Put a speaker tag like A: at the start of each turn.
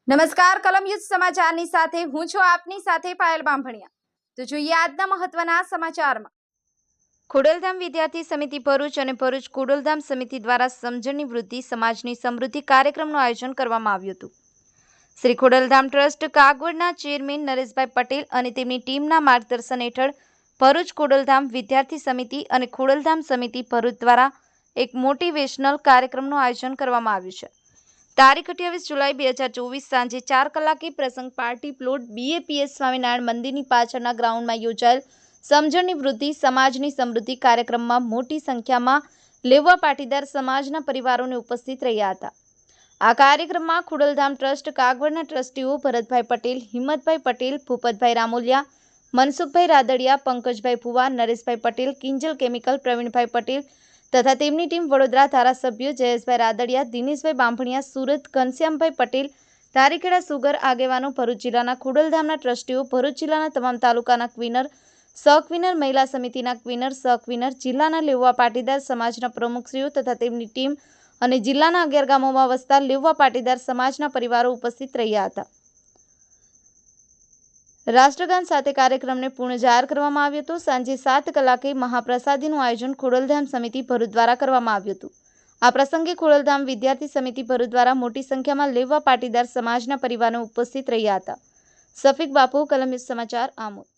A: નમસ્કાર કલમયુદ્ધ સમાચારની સાથે હું છું આપની સાથે પાયલ બાંભણિયા। તો જોઈએ આજના મહત્વના સમાચારમાં। ખોડલધામ વિદ્યાર્થી સમિતિ ભરૂચ અને ભરૂચ ખોડલધામ સમિતિ દ્વારા સમજણની વૃદ્ધિ સમાજની સમૃદ્ધિ કાર્યક્રમનું આયોજન કરવામાં આવ્યું હતું। શ્રી ખોડલધામ ટ્રસ્ટ કાગવડના ચેરમેન નરેશભાઈ પટેલ અને તેમની ટીમના માર્ગદર્શન હેઠળ ભરૂચ ખોડલધામ વિદ્યાર્થી સમિતિ અને ખોડલધામ સમિતિ ભરૂચ દ્વારા એક મોટિવેશનલ કાર્યક્રમનું આયોજન કરવામાં આવ્યું છે। તારીખ 28 જુલાઈ 2024 સાંજે 4 કલાકે પ્રસંગ પાર્ટી પ્લોટ BAPS સ્વામિનારાયણ મંદિરની પાછળના ગ્રાઉન્ડમાં યોજાયેલ સમજણની વૃદ્ધિ સમાજની સમૃદ્ધિ કાર્યક્રમમાં મોટી સંખ્યામાં લેવા પાટીદાર સમાજના પરિવારોને ઉપસ્થિત રહ્યા હતા। આ કાર્યક્રમમાં ખોડલધામ ટ્રસ્ટ કાગવડના ટ્રસ્ટીઓ ભરતભાઈ પટેલ, હિંમતભાઈ પટેલ, ભૂપતભાઈ રામોલિયા, મનસુખભાઈ રાદડિયા, પંકજભાઈ ભુવા, નરેશભાઈ પટેલ, કિંજલ કેમિકલ, પ્રવીણભાઈ પટેલ તથા તેમની ટીમ વડોદરા ધારાસભ્યો જયેશભાઈ રાદડિયા, દિનેશભાઈ બાંભણિયા, સુરત ઘનશ્યામભાઈ પટેલ, ધારીખેડા સુગર આગેવાનો, ભરૂચ જિલ્લાના ખોડલધામના ટ્રસ્ટીઓ, ભરૂચ જિલ્લાના તમામ તાલુકાના ક્વિનર, સહક્વિનર, મહિલા સમિતિના ક્વિનર, સહક્વિનર, જિલ્લાના લેવા પાટીદાર સમાજના પ્રમુખશ્રીઓ તથા તેમની ટીમ અને જિલ્લાના 11 ગામોમાં વસતા લેવા પાટીદાર સમાજના પરિવારો ઉપસ્થિત રહ્યા હતા। રાષ્ટ્રગાન સાથે કાર્યક્રમને પૂર્ણ જાહેર કરવામાં આવ્યો હતો। સાંજે 7 કલાકે મહાપ્રસાદીનું આયોજન ખોડલધામ સમિતિ ભરૂચ દ્વારા કરવામાં આવ્યું હતું। આ પ્રસંગે ખોડલધામ વિદ્યાર્થી સમિતિ ભરૂચ દ્વારા મોટી સંખ્યામાં લેવા પાટીદાર સમાજના પરિવારો ઉપસ્થિત રહ્યા હતા। સફીક બાપુ, કલમયુદ્ધ સમાચાર, આમોદ।